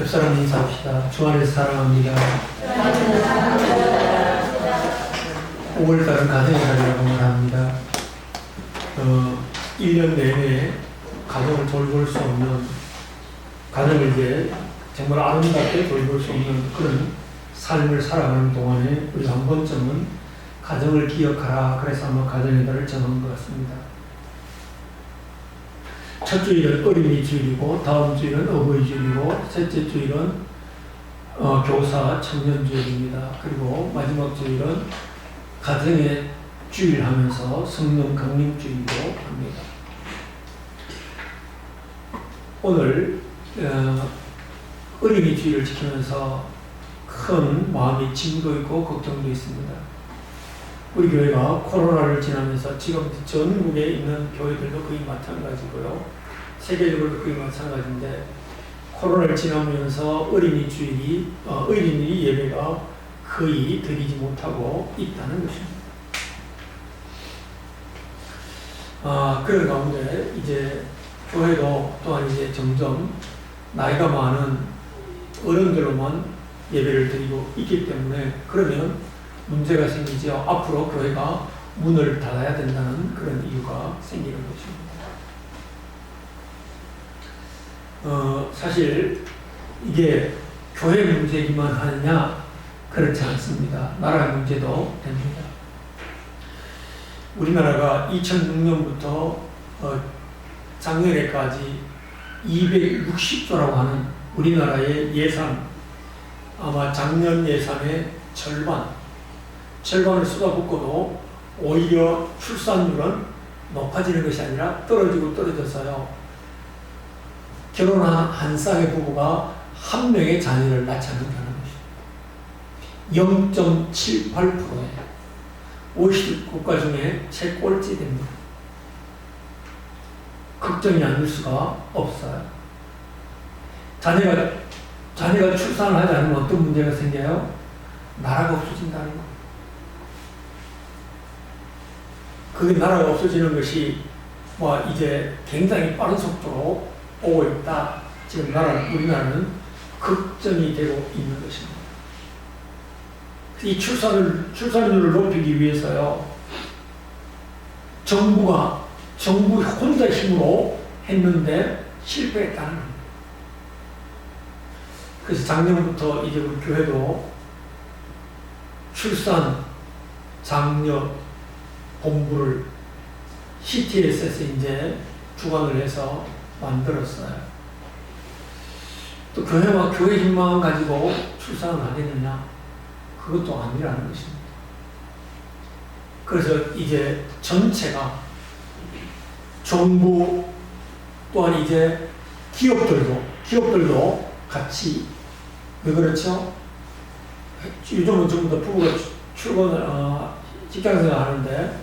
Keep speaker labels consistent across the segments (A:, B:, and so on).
A: 옆 사람 인사합시다. 주 안에서 사랑합니다. 5월달은 가정의 달이라고 말합니다. 1년 내내 가정을 돌볼 수 없는, 가정을 이제 정말 아름답게 돌볼 수 없는 그런 삶을 살아가는 동안에 우리가 한 번쯤은 가정을 기억하라. 그래서 아마 가정의 달을 정한 것 같습니다. 첫 주일은 어린이 주일이고, 다음 주일은 어버이 주일이고, 셋째 주일은 교사 청년 주일입니다. 그리고 마지막 주일은 가정의 주일 하면서 성령 강림 주일도 합니다. 오늘 어린이 주일을 지키면서 큰 마음의 짐도 있고 걱정도 있습니다. 우리 교회가 코로나를 지나면서 지금 전국에 있는 교회들도 거의 마찬가지고요. 세계적으로도 거의 마찬가지인데, 코로나를 지나면서 어린이 주일이, 어린이 예배가 거의 드리지 못하고 있다는 것입니다. 그런 가운데 이제 교회도 또한 이제 점점 나이가 많은 어른들로만 예배를 드리고 있기 때문에, 그러면 문제가 생기죠. 앞으로 교회가 문을 닫아야 된다는 그런 이유가 생기는 것입니다. 사실 이게 교회 문제이기만 하느냐? 그렇지 않습니다. 나라 문제도 됩니다. 우리나라가 2006년부터 작년에까지 260조라고 하는 우리나라의 예산, 아마 작년 예산의 절반을 쏟아붓고도 오히려 출산율은 높아지는 것이 아니라 떨어지고 떨어졌어요. 결혼한 한 쌍의 부부가 한 명의 자녀를 낳지 않는다는 것입니다. 0.78%예요. OECD 국가 중에 최꼴찌됩니다. 걱정이 아닐 수가 없어요. 자녀가 출산을 하지 않으면 어떤 문제가 생겨요? 나라가 없어진다는 거. 그 나라가 없어지는 것이 이제 굉장히 빠른 속도로 오고 있다. 지금 우리나라는 걱정이 되고 있는 것입니다. 이 출산율을 높이기 위해서요, 정부 혼자 힘으로 했는데 실패했다는 겁니다. 그래서 작년부터 이제 우리 교회도 출산 장려 본부를 CTS에서 이제 주관을 해서 만들었어요. 또 교회 힘만 가지고 출산을 하겠느냐? 그것도 아니라는 것입니다. 그래서 이제 전체가 정부 또한 이제 기업들도 같이, 왜 그렇죠? 요즘은 전부 다 부부가 직장생활 하는데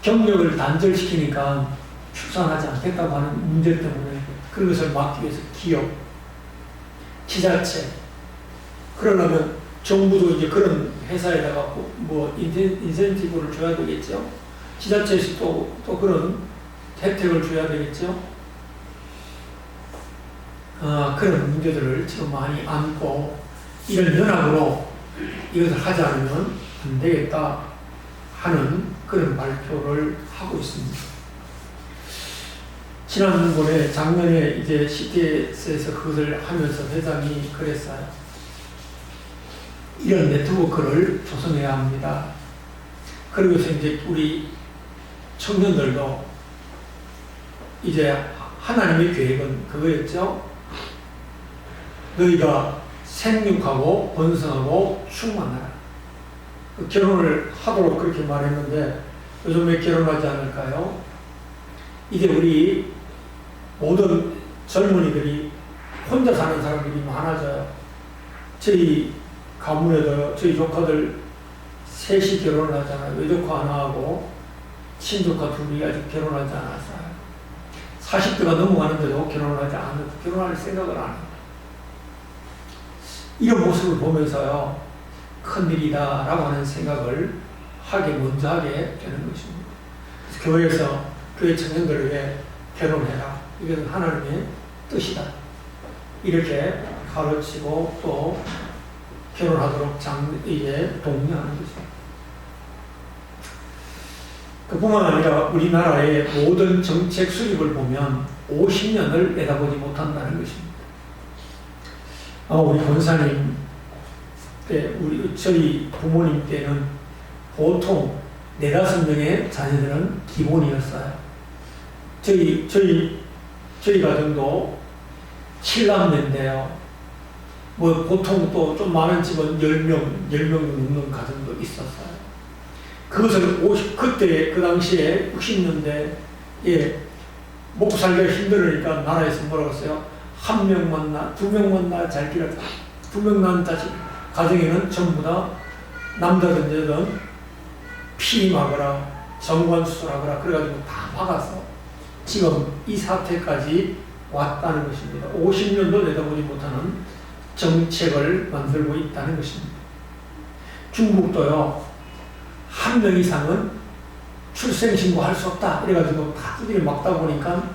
A: 경력을 단절시키니까 출산하지 않겠다고 하는 문제 때문에 그것을 막기 위해서 기업, 지자체, 그러려면 정부도 이제 그런 회사에다가 인센티브를 줘야 되겠죠. 지자체에서 또 그런 혜택을 줘야 되겠죠. 그런 문제들을 지금 많이 안고 이런 연합으로 이것을 하지 않으면 안 되겠다 하는 그런 발표를 하고 있습니다. 지난번에 작년에 이제 CTS에서 그것을 하면서 회장이 그랬어요. 이런 네트워크를 조성해야 합니다. 그러면서 이제 우리 청년들도 이제 하나님의 계획은 그거였죠. 너희가 생육하고 번성하고 충만하라. 결혼을 하도록 그렇게 말했는데 요즘 왜 결혼하지 않을까요? 이제 우리 모든 젊은이들이 혼자 사는 사람들이 많아져요. 저희 가문에도 저희 조카들 셋이 결혼을 하잖아요. 외조카 하나 하고 친조카 둘이 아직 결혼하지 않았어요. 40대가 넘어가는데도 결혼할 생각을 안 해요. 이런 모습을 보면서요, 큰일이다 라고 하는 생각을 먼저 하게 되는 것입니다. 그래서 교회에서 교회 청년들을 위해 결혼해라. 이것은 하나님의 뜻이다. 이렇게 가르치고 또 결혼하도록 이제 독려하는 것입니다. 그뿐만 아니라 우리나라의 모든 정책 수립을 보면 50년을 내다보지 못한다는 것입니다. 우리 권사님 때, 저희 부모님 때는 보통 4-5명의 자녀들은 기본이었어요. 저희 가정도 7남매인데요. 보통 또 좀 많은 집은 10명 넘는 가정도 있었어요. 그것을 그때, 그 당시에 60년대에 먹고 살기가 힘들으니까 나라에서 뭐라고 했어요? 1명만 2명만 낳아 잘 기르자. 2명 낳은 자식 가정에는 전부 다 남자든 여자든 피임하거라, 정관수술하거라, 그래가지고 다 막아서 지금 이 사태까지 왔다는 것입니다. 50년도 내다보지 못하는 정책을 만들고 있다는 것입니다. 중국도요, 1명 이상은 출생신고할 수 없다. 이래가지고 다 두드려 막다 보니까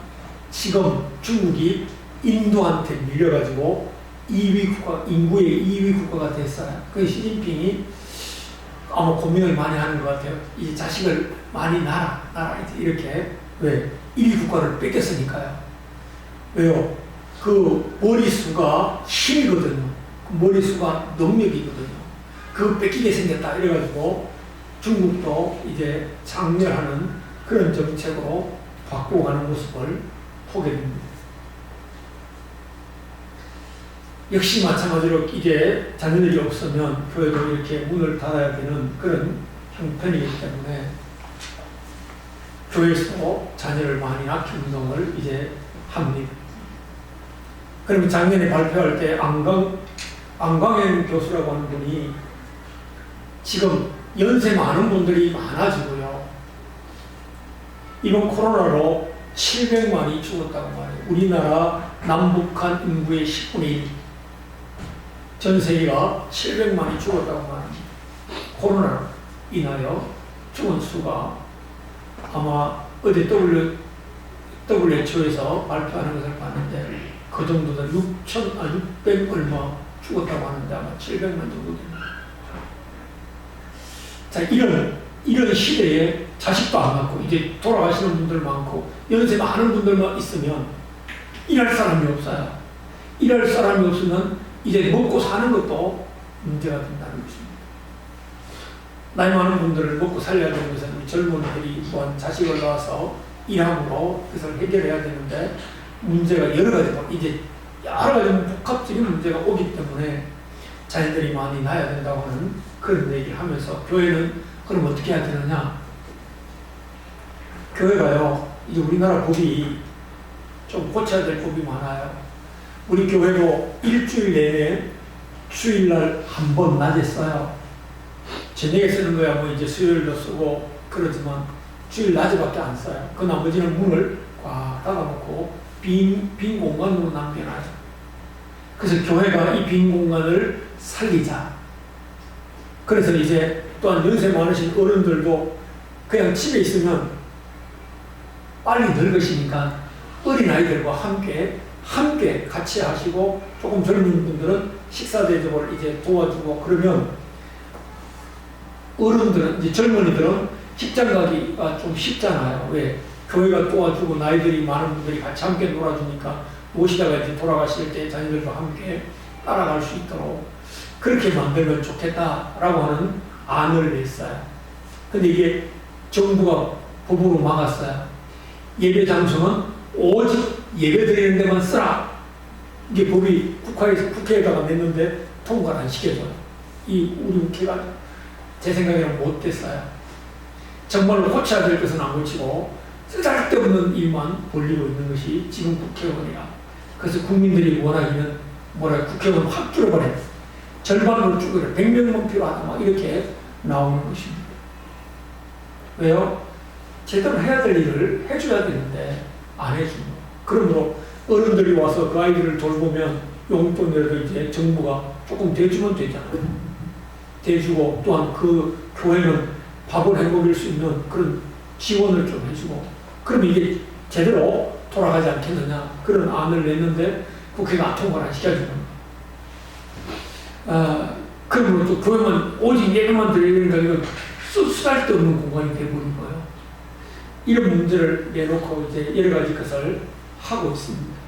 A: 지금 중국이 인도한테 밀려가지고 2위 국가, 인구의 2위 국가가 됐어요. 그 시진핑이 아마 고민을 많이 하는 것 같아요. 이제 자식을 많이 낳아 이렇게. 왜? 1위 국가를 뺏겼으니까요. 왜요? 그 머리수가 힘이거든요. 그 머리수가 능력이거든요. 그거 뺏기게 생겼다. 이래가지고 중국도 이제 장려하는 그런 정책으로 바꾸어 가는 모습을 보게 됩니다. 역시 마찬가지로 이제 자녀들이 없으면 교회도 이렇게 문을 닫아야 되는 그런 형편이기 때문에 교회에서 자녀를 많이 낳기 운동을 이제 합니다. 그러면 작년에 발표할 때 안광현 교수라고 하는 분이 지금 연세 많은 분들이 많아지고요. 이번 코로나로 700만이 죽었다고 말해요. 우리나라 남북한 인구의 10분의 1. 전 세계가 700만이 죽었다고 말합니다. 코로나로 인하여 죽은 수가 아마 어제 WHO에서 발표하는 것을 봤는데 그 정도는 600 얼마 죽었다고 하는데 아마 700만 정도 됩니다. 자, 이런 시대에 자식도 안 낳고 이제 돌아가시는 분들 많고 연세 많은 분들만 있으면 일할 사람이 없어요. 일할 사람이 없으면 이제 먹고 사는 것도 문제가 된다는 것입니다. 나이 많은 분들을 먹고 살려야 되는 것은 우리 젊은이들이 또한 자식을 낳아서 일함으로 그것을 해결해야 되는데 문제가 여러 가지가 이제 여러 가지 복합적인 문제가 오기 때문에 자녀들이 많이 낳아야 된다고 하는 그런 얘기를 하면서 교회는 그럼 어떻게 해야 되느냐? 교회가요, 이제 우리나라 법이 좀 고쳐야 될 법이 많아요. 우리 교회도 일주일 내내 주일날 한 번 낮에 써요. 저녁에 쓰는 거야 뭐 이제 수요일도 쓰고 그러지만 주일 낮에밖에 안 써요. 그 나머지는 문을 꽉 닫아놓고 빈 공간으로 남겨놔요. 그래서 교회가 이 빈 공간을 살리자. 그래서 이제 또한 연세 많으신 어른들도 그냥 집에 있으면 빨리 늙으시니까 어린아이들과 함께 같이 하시고 조금 젊은 분들은 식사 대접을 이제 도와주고 그러면 어른들은 이제 젊은이들은 직장 가기가 좀 쉽잖아요. 왜? 교회가 도와주고 나이들이 많은 분들이 같이 함께 놀아주니까 모시다가 이제 돌아가실 때 자녀들과 함께 따라갈 수 있도록 그렇게 만들면 좋겠다라고 하는 안을 냈어요. 근데 이게 정부가 법으로 막았어요. 예배 장소는 오직 예배 드리는 데만 쓰라. 이게 법이 국회에다가 냈는데 통과를 안 시켜줘요. 우리 국회가 제 생각에는 못됐어요. 정말로 고쳐야 될 것은 안 고치고 쓸데없는 일만 벌리고 있는 것이 지금 국회의원이라. 그래서 국민들이 원하기는 국회의원 확 줄여버려. 절반으로 줄여버려. 100명만 필요하다. 막 이렇게 나오는 것입니다. 왜요? 제대로 해야 될 일을 해줘야 되는데 안 해주는 거예요. 그러므로 어른들이 와서 그 아이들을 돌보면 용돈이라도 이제 정부가 조금 대주면 되잖아요. 대주고 또한 그 교회는 밥을 해먹일 수 있는 그런 지원을 좀 해주고 그럼 이게 제대로 돌아가지 않겠느냐 그런 안을 냈는데 국회가 통과를 안 시켜주는 거예요. 그러므로 또 교회만 오직 예배만 드려야 된다. 이건 쓰잘데 없는 공간이 되어버린 거예요. 이런 문제를 내놓고 이제 여러 가지 것을 하고 있습니다.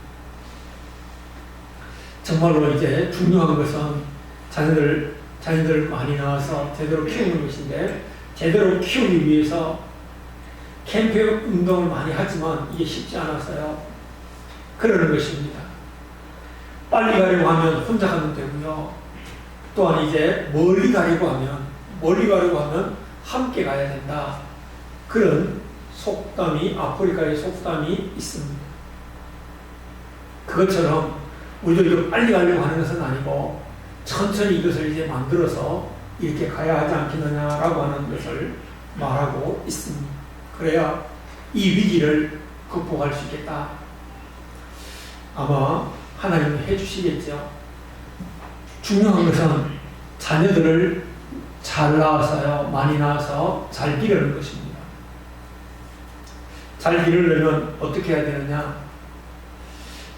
A: 정말로 이제 중요한 것은 자녀들 많이 낳아서 제대로 키우는 것인데, 제대로 키우기 위해서 캠페인 운동을 많이 하지만 이게 쉽지 않아서요. 그러는 것입니다. 빨리 가려고 하면 혼자 가면 되고요. 또한 이제 멀리 가려고 하면 함께 가야 된다. 그런 속담이, 아프리카의 속담이 있습니다. 그것처럼 우리도 이거 빨리 가려고 하는 것은 아니고 천천히 이것을 이제 만들어서 이렇게 가야 하지 않겠느냐라고 하는 것을 말하고 있습니다. 그래야 이 위기를 극복할 수 있겠다. 아마 하나님은 해주시겠죠. 중요한 것은 자녀들을 잘 낳아서요, 많이 낳아서 잘 기르는 것입니다. 잘 기르려면 어떻게 해야 되느냐?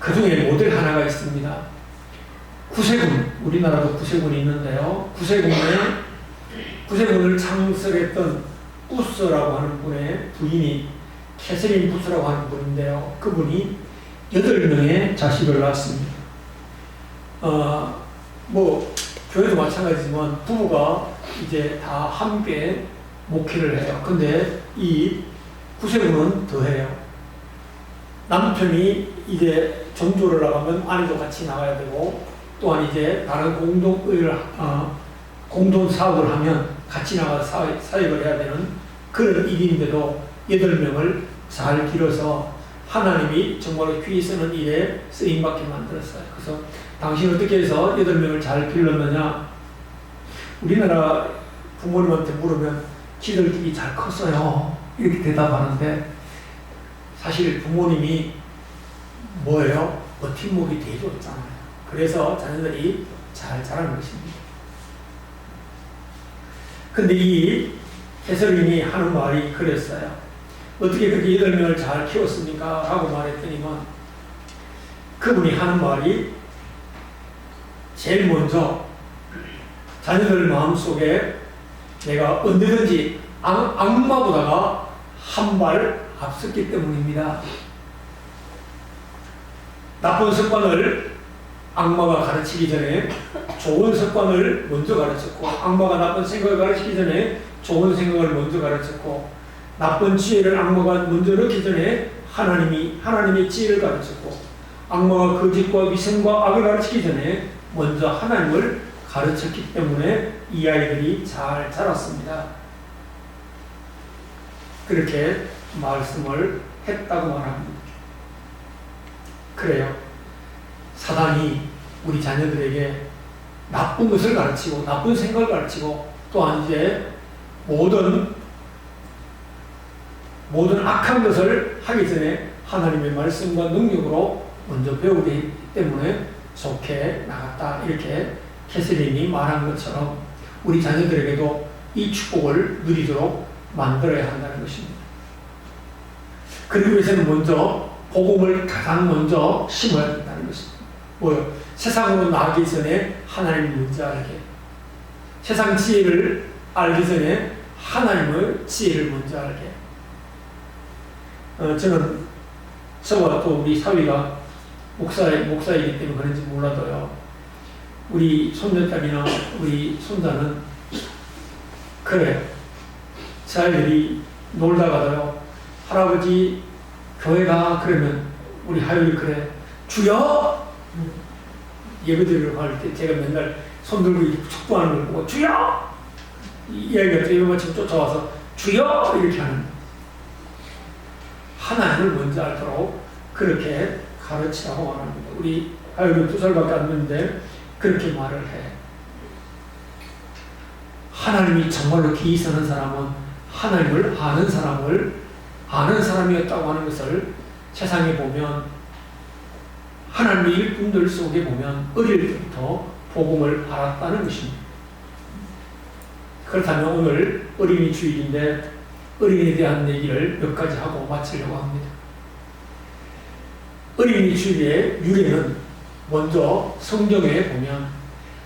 A: 그 중에 모델 하나가 있습니다. 구세군, 우리나라도 구세군이 있는데요. 구세군을 창설했던 부스라고 하는 분의 부인이 캐서린 부스라고 하는 분인데요. 그분이 8명의 자식을 낳았습니다. 교회도 마찬가지지만 부부가 이제 다 함께 목회를 해요. 근데 이 구세군은 더해요. 남편이 이제 전조를 나가면 아내도 같이 나가야 되고, 또한 이제 다른 공동 사업을 하면 같이 나가서 사역을 해야 되는 그런 일인데도 8명을 잘 기뤄서 하나님이 정말로 귀히 쓰는 일에 쓰임받게 만들었어요. 그래서 당신 어떻게 해서 8명을 잘 길렀느냐? 우리나라 부모님한테 물으면 지들끼리 잘 컸어요. 이렇게 대답하는데, 사실 부모님이 뭐예요? 버팀목이 되어줬잖아요. 그래서 자녀들이 잘 자라는 것입니다. 근데 이 캐서린이 하는 말이 그랬어요. 어떻게 그렇게 8명을 잘 키웠습니까? 라고 말했더니만, 그분이 하는 말이 제일 먼저 자녀들 마음속에 내가 언제든지 악마보다가 한 발 앞섰기 때문입니다. 나쁜 습관을 악마가 가르치기 전에 좋은 습관을 먼저 가르쳤고, 악마가 나쁜 생각을 가르치기 전에 좋은 생각을 먼저 가르쳤고, 나쁜 지혜를 악마가 먼저 넣기 전에 하나님의 지혜를 가르쳤고, 악마가 거짓과 위선과 악을 가르치기 전에 먼저 하나님을 가르쳤기 때문에 이 아이들이 잘 자랐습니다. 그렇게 말씀을 했다고 말합니다. 그래요. 사단이 우리 자녀들에게 나쁜 것을 가르치고, 나쁜 생각을 가르치고, 또한 이제 모든 악한 것을 하기 전에 하나님의 말씀과 능력으로 먼저 배우기 했기 때문에 좋게 나갔다. 이렇게 캐서린이 말한 것처럼 우리 자녀들에게도 이 축복을 누리도록 만들어야 한다는 것입니다. 그러기 위해서는 먼저 복음을 가장 먼저 심어야 된다는 것입니다. 뭐요? 세상으로 나가기 전에 하나님을 먼저 알게, 세상 지혜를 알기 전에 하나님의 지혜를 먼저 알게. 저는 저와 또 우리 사위가 목사이기 때문에 그런지 몰라도요, 우리 손녀딸이나 우리 손자는 그래, 제 아이들이 놀다가도요, 할아버지 교회가 그러면 우리 하율이 그래, 주여! 예배드리러 갈 때 제가 맨날 손 들고 이렇게 축도하는 걸 보고 주여! 이 아이가 예배 마치고 쫓아와서 주여! 이렇게 하는 거예요. 하나님을 먼저 알도록 그렇게 가르치라고 말합니다. 우리 하율이 2살밖에 안 됐는데 그렇게 말을 해. 하나님이 정말로 기이 서는 사람은 하나님을 아는 사람이었다고 하는 것을 세상에 보면, 하나님의 일꾼들 속에 보면 어릴 때부터 복음을 알았다는 것입니다. 그렇다면 오늘 어린이 주일인데 어린이에 대한 얘기를 몇 가지 하고 마치려고 합니다. 어린이 주일의 유래는 먼저 성경에 보면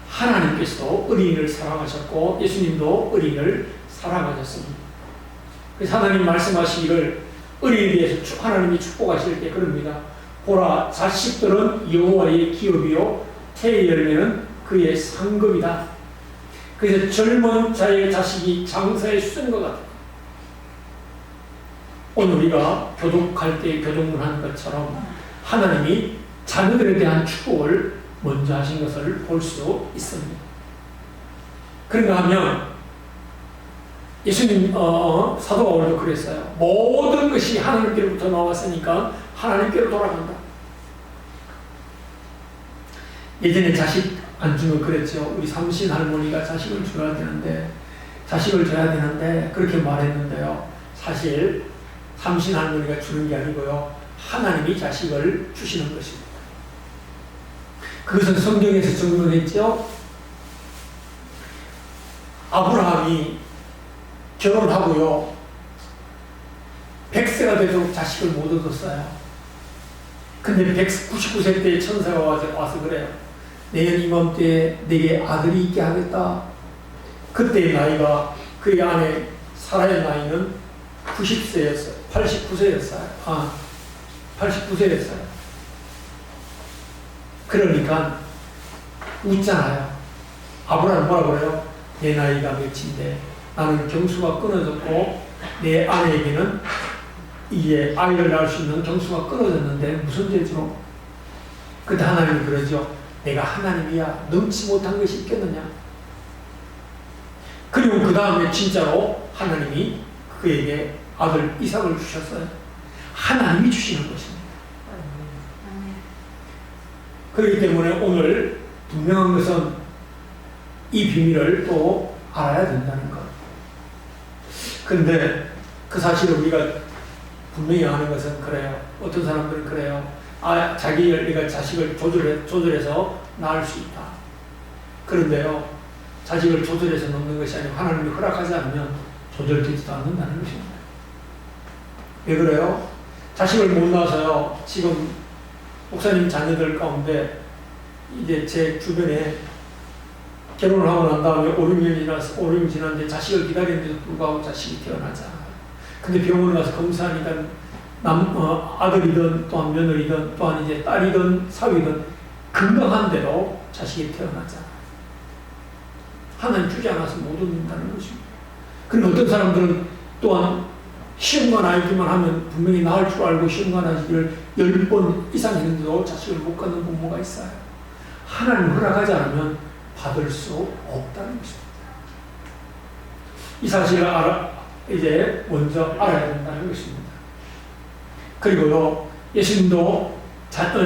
A: 하나님께서도 어린이를 사랑하셨고 예수님도 어린이를 사랑하셨습니다. 그래서 하나님 말씀하시기를 어린이에 대해서 하나님이 축복하실 때 그럽니다. 보라, 자식들은 여호와의 기업이요 태의 열매는 그의 상급이다. 그래서 젊은 자의 자식이 장사에 쓰는 것 같아요. 오늘 우리가 교독할 때 교독문 한 것처럼 하나님이 자녀들에 대한 축복을 먼저 하신 것을 볼 수 있습니다. 그런가 하면 예수님 사도 바울도 그랬어요. 모든 것이 하나님께로부터 나왔으니까 하나님께로 돌아간다. 예전에 자식 안 주면 그랬죠. 우리 삼신 할머니가 자식을 줘야 되는데 그렇게 말했는데요. 사실 삼신 할머니가 주는 게 아니고요. 하나님이 자식을 주시는 것입니다. 그것은 성경에서 증명했죠. 아브라함이 결혼하고요. 100세가 돼도 자식을 못 얻었어요. 근데 199세 때 천사가 와서 그래요. 내년 이맘때에 내게 아들이 있게 하겠다. 그때의 나이가 그의 아내 사라의 나이는 90세였어요. 89세였어요. 89세였어요. 그러니까 웃잖아요. 아브라함 뭐라 그래요? 내 나이가 몇인데 나는 경수가 끊어졌고 내 아내에게는 이게 아이를 낳을 수 있는 경수가 끊어졌는데 무슨 죄죠? 그때 하나님이 그러죠. 내가 하나님이야. 넘지 못한 것이 있겠느냐? 그리고 그 다음에 진짜로 하나님이 그에게 아들 이삭을 주셨어요. 하나님이 주시는 것입니다. 그렇기 때문에 오늘 분명한 것은 이 비밀을 또 알아야 된다는 것. 근데 그 사실을 우리가 분명히 아는 것은 그래요. 어떤 사람들은 그래요. 자기가 자식을 조절해서 낳을 수 있다. 그런데요, 자식을 조절해서 낳는 것이 아니고 하나님이 허락하지 않으면 조절되지도 않는다는 것입니다. 왜 그래요? 자식을 못 낳아서요, 지금 목사님 자녀들 가운데 이제 제 주변에 결혼을 하고 난 다음에 5년 지났는데 자식을 기다리는데도 불구하고 자식이 태어나지 않아요. 근데 병원을 가서 검사하니까 아들이든 또한 며느리든 또한 이제 딸이든 사위든 건강한데도 자식이 태어나지 않아요. 하나님 주지 않아서 못 얻는다는 것입니다. 그런데 어떤 사람들은 또한 시험관 아이기만 하면 분명히 나을 줄 알고 시험관 아이기를 10번 이상 했는데도 자식을 못 갖는 부모가 있어요. 하나님 허락하지 않으면 받을 수 없다는 것입니다. 이 사실을 이제 먼저 알아야 된다는 것입니다. 그리고요, 예수님도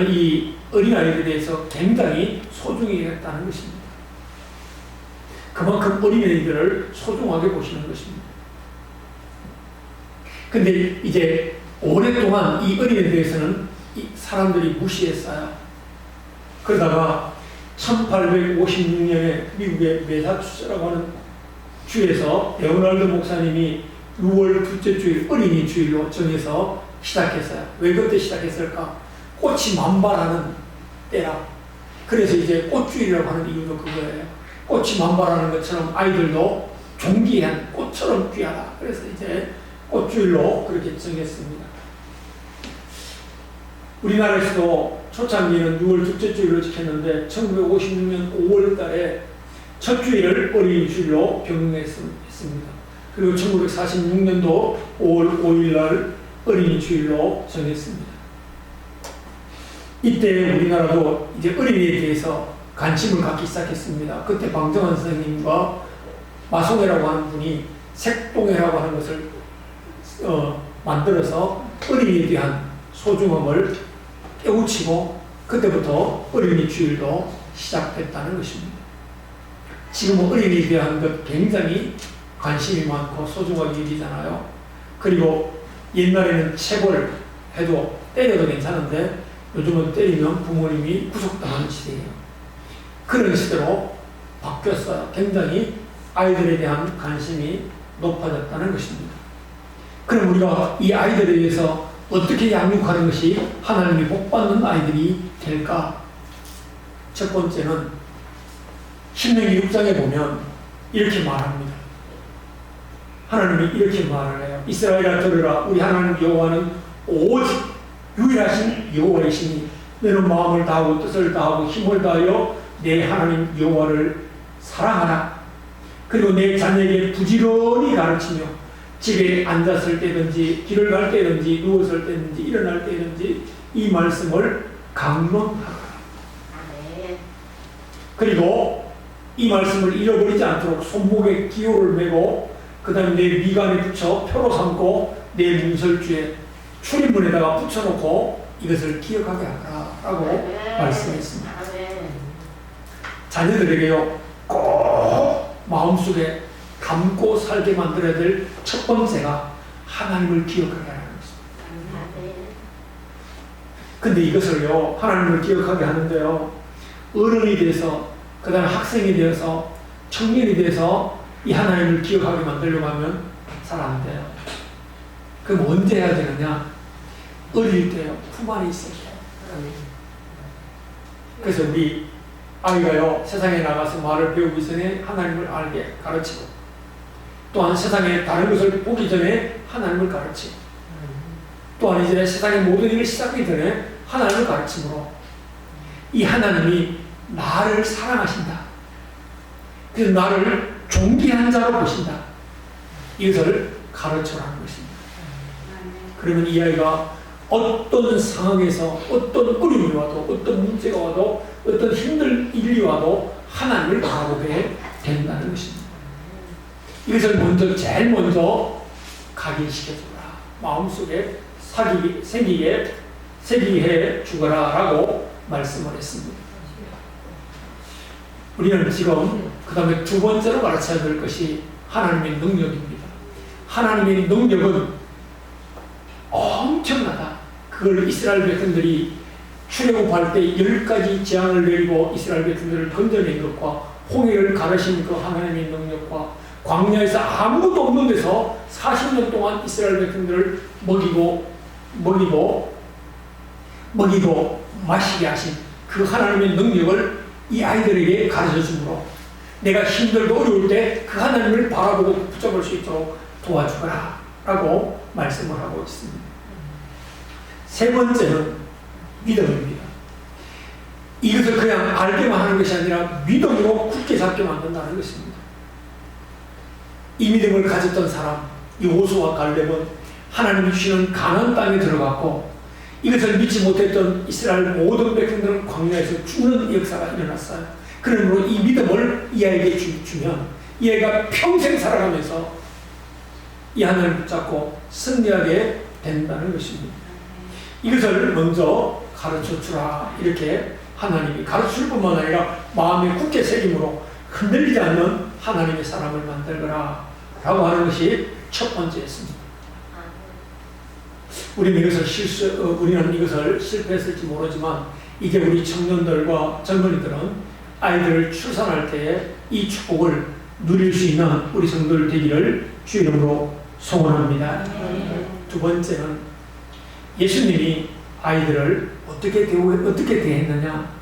A: 이 어린아이들에 대해서 굉장히 소중히 했다는 것입니다. 그만큼 어린아이들을 소중하게 보시는 것입니다. 근데 이제 오랫동안 이 어린애에 대해서는 사람들이 무시했어요. 그러다가 1856년에 미국의 매사추세라고 하는 주에서 레오날드 목사님이 6월 둘째 주일 어린이 주일로 정해서 시작했어요. 왜 그때 시작했을까? 꽃이 만발하는 때라. 그래서 이제 꽃주일이라고 하는 이유도 그거예요. 꽃이 만발하는 것처럼 아이들도 존귀한 꽃처럼 귀하다. 그래서 이제 꽃주일로 그렇게 정했습니다. 우리나라에서도 초창기에는 6월 둘째 주일로 지켰는데 1956년 5월 달에 첫 주일을 어린이 주일로 병행했습니다. 그리고 1946년도 5월 5일 날 어린이 주일로 정했습니다. 이때 우리나라도 이제 어린이에 대해서 관심을 갖기 시작했습니다. 그때 방정환 선생님과 마송회라고 하는 분이 색동회라고 하는 것을 만들어서 어린이에 대한 소중함을 깨우치고 그때부터 어린이 주일도 시작됐다는 것입니다. 지금은 어린이에 대한 것 굉장히 관심이 많고 소중하게 여기잖아요. 그리고 옛날에는 체벌 해도 때려도 괜찮은데 요즘은 때리면 부모님이 구속당하는 시대예요. 그런 시대로 바뀌었어요. 굉장히 아이들에 대한 관심이 높아졌다는 것입니다. 그럼 우리가 이 아이들에 대해서 어떻게 양육하는 것이 하나님이 복받는 아이들이 될까? 첫 번째는 신명기 6장에 보면 이렇게 말합니다. 하나님이 이렇게 말을 해요. 이스라엘아 들으라. 우리 하나님 여호와는 오직 유일하신 여호와이시니 너는 마음을 다하고 뜻을 다하고 힘을 다하여 내 하나님 여호와를 사랑하라. 그리고 내 자녀에게 부지런히 가르치며 집에 앉았을 때든지 길을 갈 때든지 누웠을 때든지 일어날 때든지 이 말씀을 강론하라. 그리고 이 말씀을 잃어버리지 않도록 손목에 기호를 메고 그 다음에 내 미간에 붙여 표로 삼고 내 문설주에 출입문에다가 붙여놓고 이것을 기억하게 하라 라고 말씀했습니다. 자녀들에게요 꼭 마음속에 담고 살게 만들어야 될 첫 번째가 하나님을 기억하게 하는 것입니다. 근데 이것을요 하나님을 기억하게 하는데요 어른이 돼서 그 다음에 학생이 되어서 청년이 돼서 이 하나님을 기억하게 만들려고 하면 잘 안 돼요. 그럼 언제 해야 되느냐? 어릴 때요. 품 안에 있을 때. 그래서 우리 아이가요 세상에 나가서 말을 배우기 전에 하나님을 알게 가르치고 또한 세상에 다른 것을 보기 전에 하나님을 가르치고 또한 이제 세상의 모든 일을 시작하기 전에 하나님을 가르침으로 이 하나님이 나를 사랑하신다. 그래서 나를 존귀한 자로 보신다. 이것을 가르쳐라는 것입니다. 그러면 이 아이가 어떤 상황에서 어떤 어려움이 와도 어떤 문제가 와도 어떤 힘든 일이 와도 하나님을 바라보게 된다는 것입니다. 이것을 제일 먼저 각인시켜주라. 마음속에 새기게 해 주거라 라고 말씀을 했습니다. 우리는 지금 그 다음에 두 번째로 가르쳐야 될 것이 하나님의 능력입니다. 하나님의 능력은 엄청나다. 그걸 이스라엘 백성들이 출애굽할 때 10가지 재앙을 내리고 이스라엘 백성들을 건져낸 것과 홍해를 가르신 그 하나님의 능력과 광야에서 아무것도 없는 데서 40년 동안 이스라엘 백성들을 먹이고 마시게 하신 그 하나님의 능력을 이 아이들에게 가르쳐 주므로 내가 힘들고 어려울 때 그 하나님을 바라보고 붙잡을 수 있도록 도와주거라 라고 말씀을 하고 있습니다. 세 번째는 믿음입니다. 이것을 그냥 알게만 하는 것이 아니라 믿음으로 굳게 잡게 만든다는 것입니다. 이 믿음을 가졌던 사람 여호수아와 갈렙은 하나님이 주시는 가나안 땅에 들어갔고 이것을 믿지 못했던 이스라엘 모든 백성들은 광야에서 죽는 역사가 일어났어요. 그러므로 이 믿음을 이 아이에게 주면 이 아이가 평생 살아가면서 이 하나님을 붙잡고 승리하게 된다는 것입니다. 이것을 먼저 가르쳐주라 이렇게 하나님이 가르쳐줄 뿐만 아니라 마음에 굳게 새김으로 흔들리지 않는 하나님의 사람을 만들거라 라고 하는 것이 첫 번째였습니다. 우리는 이것을 실패했을지 모르지만 이제 우리 청년들과 젊은이들은 아이들을 출산할 때에 이 축복을 누릴 수 있는 우리 성도들 되기를 주 이름으로 소원합니다. 두 번째는 예수님이 아이들을 어떻게 대했느냐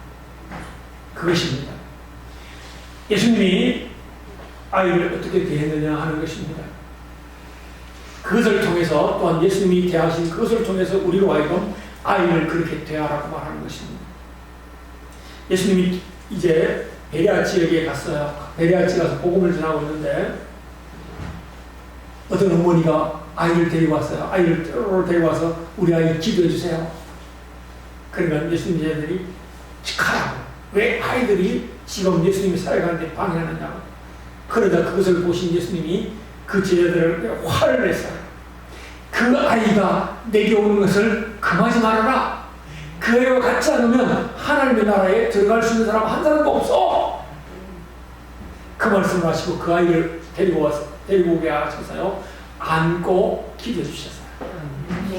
A: 그것입니다. 예수님이 아이를 어떻게 대했느냐 하는 것입니다. 그것을 통해서 또한 예수님이 대하신 그것을 통해서 우리로 하여금 아이를 그렇게 대하라고 말하는 것입니다. 예수님이 이제 베레아 지역에 갔어요. 베레아 지역에 가서 복음을 전하고 있는데 어떤 어머니가 아이를 데리고 왔어요. 아이를 데리고 와서 우리 아이 기도해 주세요. 그러면 예수님 제자들이 가라고. 왜 아이들이 지금 예수님이 살아가는데 방해하느냐고. 그러다 그것을 보신 예수님이 그 제자들에게 화를 냈어요. 그 아이가 내게 오는 것을 금하지 말아라. 그 아이와 같지 않으면 하나님의 나라에 들어갈 수 있는 사람 한 사람도 없어. 그 말씀을 하시고 그 아이를 데리고 오게 하셔서요. 안고 기도해 주셨어요.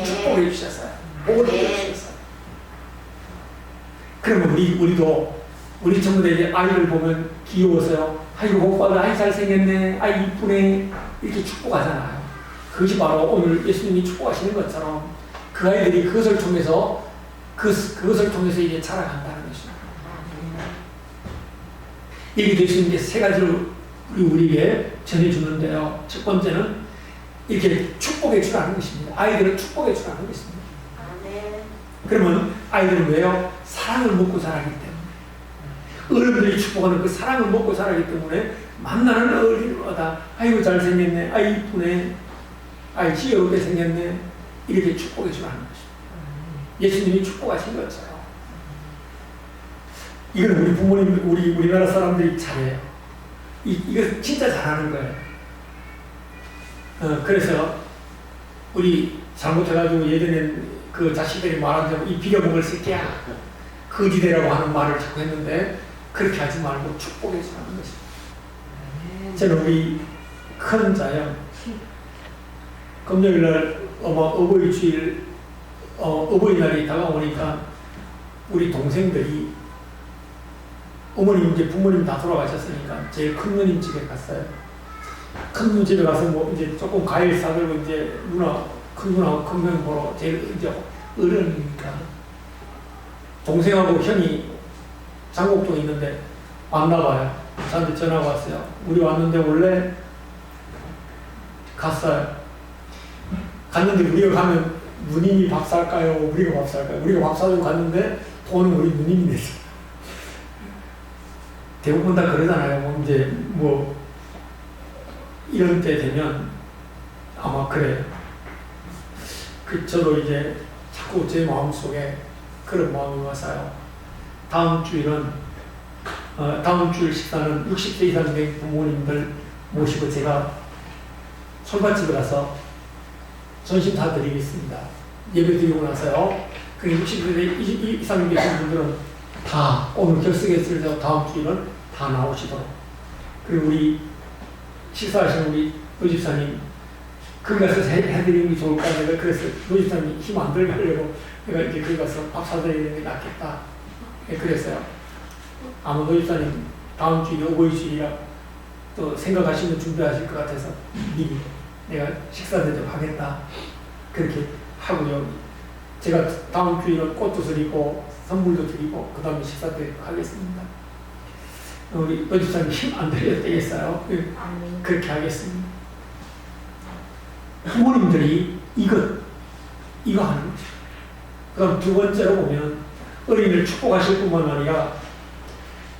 A: 축복해 주셨어요. 복을 주셨어요. 그러면 우리도 우리 전부들이 아이를 보면 귀여워서요. 아이고 오빠가 아이 잘생겼네. 아이 이쁘네. 이렇게 축복하잖아요. 그것이 바로 오늘 예수님이 축복하시는 것처럼 그 아이들이 그것을 통해서 이제 자라간다는 것입니다. 얘기 되시는 게 세 가지로 우리에게 전해주는데요. 첫 번째는 이렇게 축복해 주라는 것입니다. 아이들을 축복해 주라는 것입니다. 그러면 아이들은 왜요? 사랑을 먹고 자라기 때문에. 어른들이 축복하는 그 사랑을 먹고 자라기 때문에 만나는 어린이마다 아이고 잘생겼네, 아이 이쁘네, 아이 귀여우게 생겼네, 이렇게 축복해 주라는 것입니다. 예수님이 축복하신 것처럼. 이건 우리 부모님, 우리나라 사람들이 잘해요. 이거 진짜 잘하는 거예요. 그래서 우리 잘못해가지고 예전에 그 자식들이 말하자면 이 비려먹을 새끼야, 거지대라고 하는 말을 자꾸 했는데 그렇게 하지 말고 축복해 주라는 것입니다. 저는 우리 큰 자요, 금요일날 어버이주일, 어버이날이 다가오니까 우리 동생들이 어머님 이제 부모님 다 돌아가셨으니까 제일 큰 누님 집에 갔어요. 큰 누님 집에 가서 뭐 이제 조금 과일 사들고 이제 큰 누나하고 큰 형 보러 제일 이제 어른이니까 동생하고 형이 장곡동에 있는데 왔나봐요. 저한테 전화가 왔어요. 우리 왔는데 원래 갔어요. 갔는데 우리가 가면 누님이 밥 살까요? 우리가 밥 살까요? 우리가 밥 사주고 갔는데 돈은 우리 누님이 냈어요. 대부분 다 그러잖아요. 이제 뭐 이런 때 되면 아마 그래요. 저도 이제 자꾸 제 마음속에 그런 마음이 와서요. 다음 주일 식사는 60세 이상 된 부모님들 모시고 제가 솔밭집에 가서 전심 다 드리겠습니다. 예배 드리고 나서요. 그 60세 이상 계신 분들은 다 오늘 결석했을 때 다음 주일은 다 나오시도록. 그리고 우리 식사하시는 우리 노집사님 거기 가서 해드리는 게 좋을까? 내가 그래서 노집사님 힘 안 들게 하려고 내가 이제 거기 가서 밥 사드리는 게 낫겠다. 그랬어요. 아마 노집사님 다음 주일이 어버이주일이라 또 생각하시면 준비하실 것 같아서 미리 내가 식사 대접하겠다. 그렇게 하고요. 제가 다음 주일은 꽃도 드리고 선물도 드리고 그 다음에 식사 대접하겠습니다. 우리 노집사님 힘 안 들려도 되겠어요? 그렇게 하겠습니다. 부모님들이 이거 하는 거죠. 그럼 두 번째로 보면 어린이를 축복하실 뿐만 아니라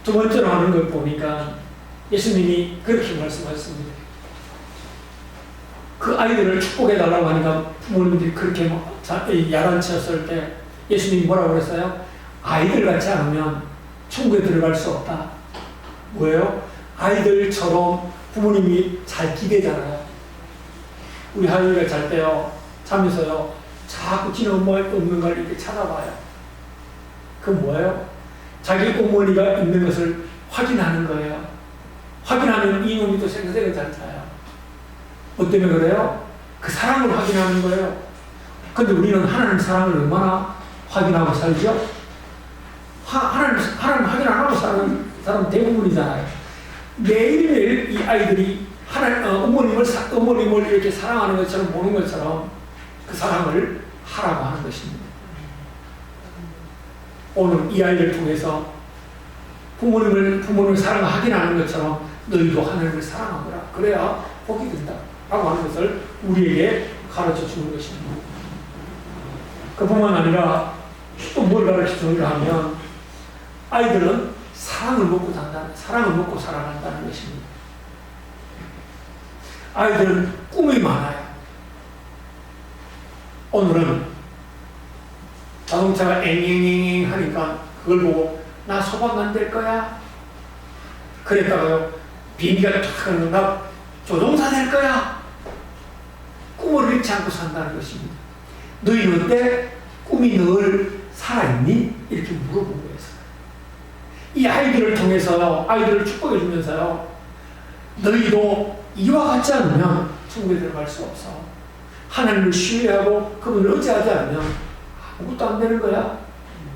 A: 두 번째로 하는 걸 보니까 예수님이 그렇게 말씀하셨습니다. 그 아이들을 축복해달라고 하니까 부모님들이 그렇게 야단치었을 때 예수님이 뭐라고 그랬어요? 아이들 같지 않으면 천국에 들어갈 수 없다. 뭐예요? 아이들처럼 부모님이 잘 기대잖아요. 우리 하율이가 잘 때요, 자면서요, 자꾸 지는 엄마가 없는 걸 이렇게 찾아봐요. 그건 뭐예요? 자기 어머니가 있는 것을 확인하는 거예요. 확인하면 이놈이 또 생각을 잘 자요. 뭐 때문에 그래요? 그 사랑을 확인하는 거예요. 근데 우리는 하나님 사랑을 얼마나 확인하고 살죠? 하나님 확인 안 하고 사는 사람 대부분이잖아요. 매일매일 이 아이들이 어머님을 이렇게 사랑하는 것처럼 보는 것처럼 그 사랑을 하라고 하는 것입니다. 오늘 이 아이를 통해서 부모님을 사랑하긴 하는 것처럼 너희도 하나님을 사랑하거라. 그래야 복이 된다. 라고 하는 것을 우리에게 가르쳐 주는 것입니다. 그뿐만 아니라 또 뭘 가르쳐 주는가 하면 아이들은 사랑을 먹고 살아간다는 것입니다. 아이들은 꿈이 많아요. 오늘은 자동차가 앵앵앵 하니까 그걸 보고 나 소방 안 될 거야? 그랬다가요, 비행기가 탁 하는 나 조종사 될 거야? 꿈을 잃지 않고 산다는 것입니다. 너희는 어때? 꿈이 늘 살아있니? 이렇게 물어본 거였어요. 이 아이들을 통해서 아이들을 축복해 주면서요, 너희도 이와 같지 않으면 천국에 들어갈 수 없어. 하나님을 신뢰하고 그분을 의지하지 않으면 아무것도 안 되는 거야.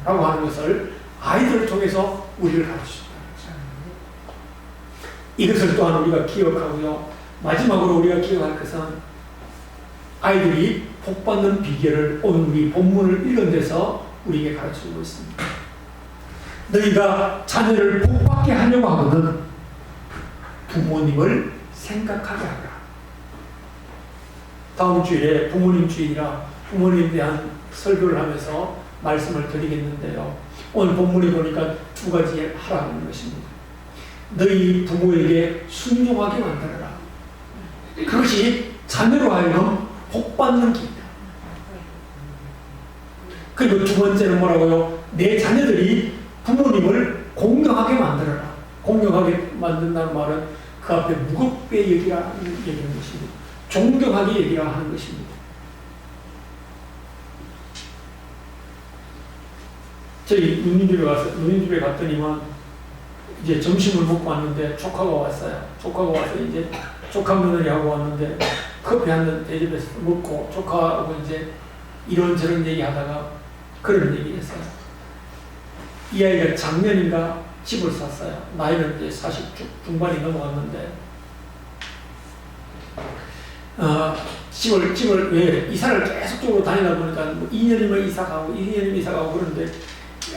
A: 라고 하는 것을 아이들을 통해서 우리를 가르치셨다. 이것을 또한 우리가 기억하고요. 마지막으로 우리가 기억할 것은 아이들이 복받는 비결을 오늘 우리 본문을 읽은 데서 우리에게 가르치고 있습니다. 너희가 자녀를 복받게 하려고 하거든 부모님을 생각하게 하라. 다음 주일에 부모님 주일이라 부모님에 대한 설교를 하면서 말씀을 드리겠는데요. 오늘 본문에 보니까 두 가지 하라는 것입니다. 너희 부모에게 순종하게 만들어라. 그것이 자녀로 하여금 복받는 길이다. 그리고 두 번째는 뭐라고요? 내 자녀들이 부모님을 공경하게 만들어라. 공경하게 만든다는 말은 그 앞에 무겁게 얘기하는 것입니다. 존경하게 얘기하는 것입니다. 저희 누님 집에 갔더니만 이제 점심을 먹고 왔는데 조카가 왔어요. 조카가 와서 이제 조카 며느리하고 왔는데 커피 한 잔 대접해서 먹고 조카하고 이제 이런저런 얘기하다가 그런 얘기를 했어요. 이 아이가 작년인가 집을 샀어요. 나이는 이제 40 중반이 넘어갔는데 집을 왜 이사를 계속적으로 다니다 보니까 뭐 2년이면 이사 가고 2년이면 이사 가고 그러는데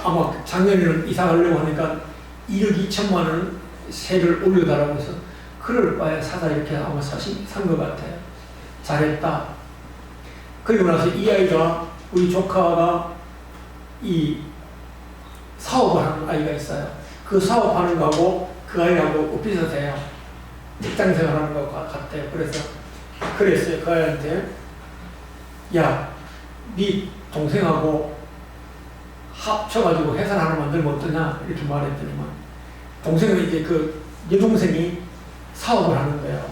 A: 아마 작년에는 이사 가려고 하니까 1억 2천만 원 세를 올려달라고 해서 그럴 바에 사다 이렇게 아마 산 것 같아요. 잘했다. 그리고 나서 이 아이가 우리 조카가 이 사업을 하는 아이가 있어요. 그 사업하는 거하고 그 아이하고 비슷해요. 직장 생활하는 거 같아요. 그래서 그랬어요. 그 아이한테 야, 네 동생하고 합쳐가지고 회사 하나 만들면 어떠냐 이렇게 말했더니만 동생은 이제 그 여동생이 사업을 하는 거예요.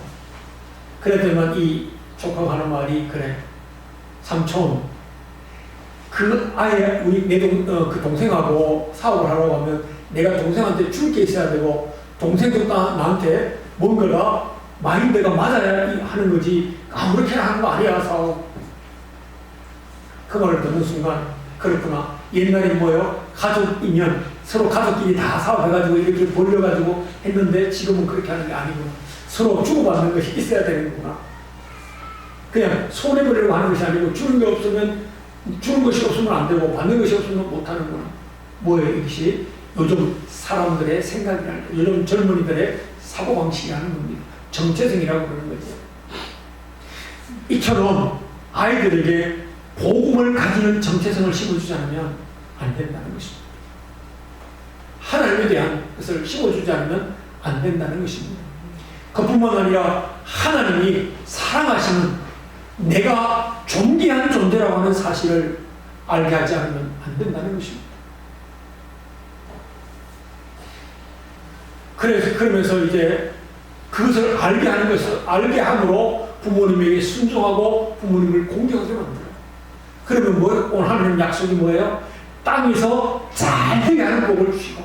A: 그랬더니만 이 조카가 하는 말이 그래 삼촌 그 아예 우리 그 동생하고 사업을 하려고 하면 내가 동생한테 줄 게 있어야 되고 동생도 나한테 뭔가가 마인드가 맞아야 하는 거지 아무렇게나 하는 거 아니야 사업. 그 말을 듣는 순간 그렇구나. 옛날에 뭐요? 가족이면 서로 가족끼리 다 사업해가지고 이렇게 벌려가지고 했는데 지금은 그렇게 하는 게 아니구나. 서로 주고받는 것이 있어야 되는구나. 그냥 손해보려고 하는 것이 아니고 주는 것이 없으면 안 되고 받는 것이 없으면 못 하는구나. 뭐예요 이것이? 요즘 사람들의 생각이라는 거, 요즘 젊은이들의 사고방식이라는 겁니다. 정체성이라고 그러는 거죠. 이처럼 아이들에게 복음을 가지는 정체성을 심어주지 않으면 안 된다는 것입니다. 하나님에 대한 것을 심어주지 않으면 안 된다는 것입니다. 그뿐만 아니라 하나님이 사랑하시는 내가 존귀한 존재라고 하는 사실을 알게 하지 않으면 안 된다는 것입니다. 그러면서 이제 그것을 알게 함으로 부모님에게 순종하고 부모님을 공경하게 만들어요. 그러면 오늘 하나님 약속이 뭐예요? 땅에서 잘 되게 하는 복을 주시고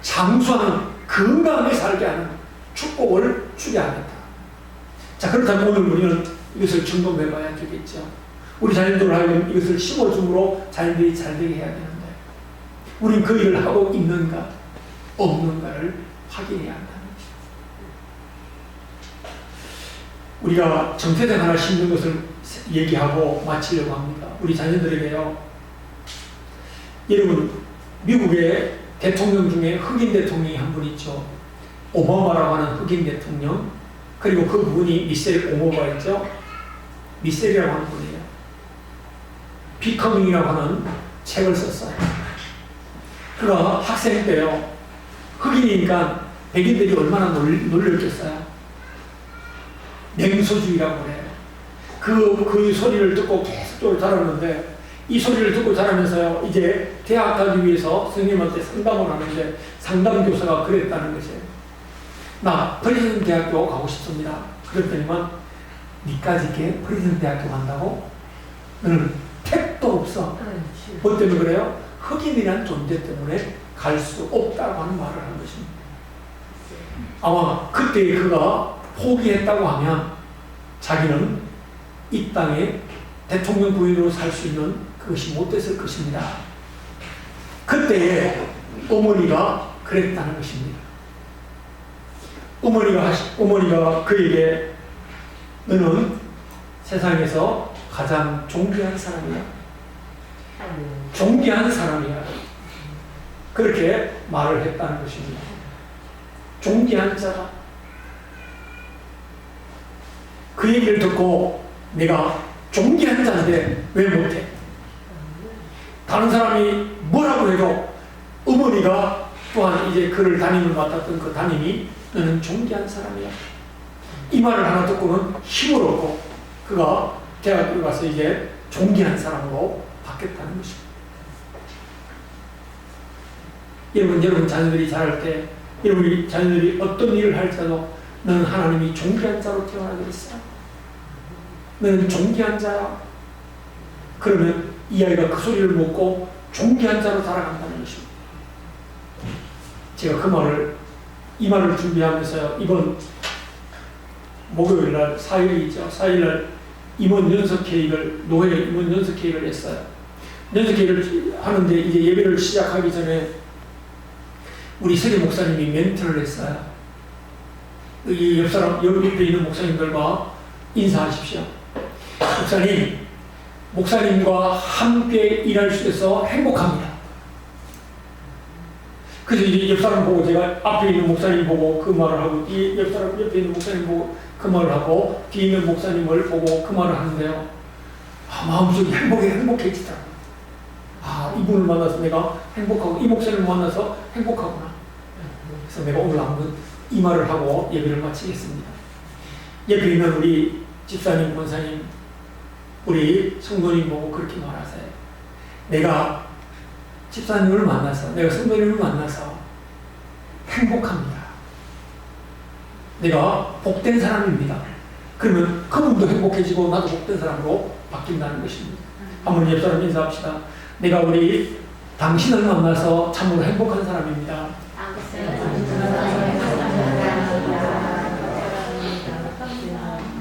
A: 장수하는 건강하게 살게 하는 축복을 주게 하겠다. 자, 그렇다면 오늘 우리는 이것을 점검해 봐야 되겠죠. 우리 자녀들을 하여금 이것을 심어줌으로 자녀들이 잘 되게 해야 되는데 우리는 그 일을 하고 있는가 없는가를 확인해야 한다는 것입니다. 우리가 정체성 하나 심는 것을 얘기하고 마치려고 합니다. 우리 자녀들에게요. 여러분 미국의 대통령 중에 흑인 대통령이 한 분 있죠. 오바마라고 하는 흑인 대통령. 그리고 그 분이 미셸 오바마였죠. 미셸이라고 하는 분이에요. 비커밍이라고 하는 책을 썼어요. 그가 학생 때요. 흑인이니까 백인들이 얼마나 놀렸겠어요. 냉소주의라고 그래요. 그 소리를 듣고 계속적으로 자랐는데 이 소리를 듣고 자라면서요. 이제 대학 가기 위해서 선생님한테 상담을 하는데 상담 교사가 그랬다는 것이에요. 나 프리즌 대학교 가고 싶습니다. 그랬더니만 니까지 이렇게 프리즌 대학교 간다고? 너는 택도 없어. 뭐 때문에 그래요? 흑인이라는 존재 때문에 갈 수 없다고 하는 말을 하는 것입니다. 아마 그때 그가 포기했다고 하면 자기는 이 땅에 대통령 부인으로 살 수 있는 그것이 못 됐을 것입니다. 그때에 어머니가 그랬다는 것입니다. 어머니가 그에게 너는 세상에서 가장 존귀한 사람이야. 존귀한 사람이야. 그렇게 말을 했다는 것입니다. 존귀한 자라. 그 얘기를 듣고 내가 존귀한 자인데 왜 못해? 다른 사람이 뭐라고 해도 어머니가 또한 이제 그를 담임을 맡았던 그 담임이 너는 존귀한 사람이야. 이 말을 하나 듣고는 힘을 얻고 그가 대학에 가서 이제 존귀한 사람으로 바뀌었다는 것입니다. 여러분 자녀들이 자랄 때 여러분 자녀들이 어떤 일을 할지라도 너는 하나님이 존귀한 자로 태어나게 했어. 너는 존귀한 자야. 그러면 이 아이가 그 소리를 먹고 존귀한 자로 자라간다는 것입니다. 제가 이 말을 준비하면서 이번 목요일날 4일이죠. 4일날 임원 연석 계획을 노회 임원 연석 계획을 했어요. 연석 계획을 하는데 이제 예배를 시작하기 전에 우리 세계 목사님이 멘트를 했어요. 이 옆에 있는 목사님들과 인사하십시오. 목사님과 함께 일할 수 있어서 행복합니다. 그래서 이제 옆 사람 보고 제가 앞에 있는 목사님 보고 그 말을 하고 옆 사람 옆에 있는 목사님 보고 그 말을 하고 뒤에 있는 목사님을 보고 그 말을 하는데요. 마음속이 행복해지더라고요. 이분을 만나서 내가 행복하고 이 목사님을 만나서 행복하구나. 그래서 내가 오늘 한번 이 말을 하고 예배를 마치겠습니다. 옆에 있는 우리 집사님, 권사님, 우리 성도님 보고 그렇게 말하세요. 내가 집사님을 만나서, 내가 성도님을 만나서 행복합니다. 내가 복된 사람입니다. 그러면 그분도 행복해지고 나도 복된 사람으로 바뀐다는 것입니다. 한번 옆 사람 인사합시다. 내가 우리 당신을 만나서 참으로 행복한 사람입니다.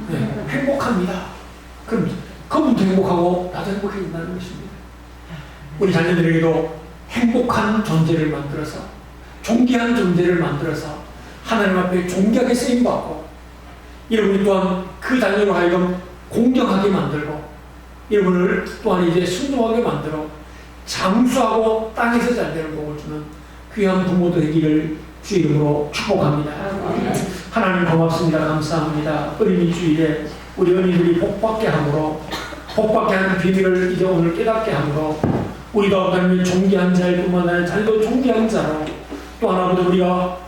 A: 네, 행복합니다. 그럼 그분도 행복하고 나도 행복해진다는 것입니다. 우리 자녀들에게도 행복한 존재를 만들어서 존귀한 존재를 만들어서 하나님 앞에 존귀하게 쓰임받고 여러분이 또한 그 자녀로 하여금 공경하게 만들고 여러분을 또한 이제 순종하게 만들어 장수하고 땅에서 잘 되는 복을 주는 귀한 부모도 되기를 주 이름으로 축복합니다. 하나님 고맙습니다. 감사합니다. 어린이 주일에 우리 어린이들이 복받게 함으로 복받게 하는 비밀을 이제 오늘 깨닫게 함으로 우리가 하나님의 존귀한 자일 뿐만 아니라 자녀도 존귀한 자로 또 하나보다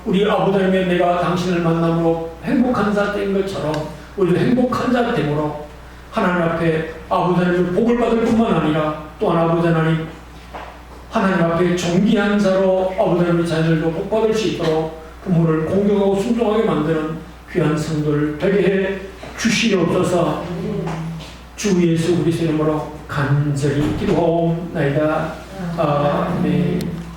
A: 우리 아버지 하나님의 내가 당신을 만남으로 행복한 자 된 것처럼 우리도 행복한 자 되므로 하나님 앞에 아버지 하나님의 복을 받을 뿐만 아니라 또 아버지 하나님 앞에 존귀한 자로 아버지 하나님의 자녀들도 복받을 수 있도록 부모를 공경하고 순종하게 만드는 귀한 성도를 되게 해 주시옵소서. 주 예수 그리스도 이름으로 간절히 기도하옵나이다. 아멘.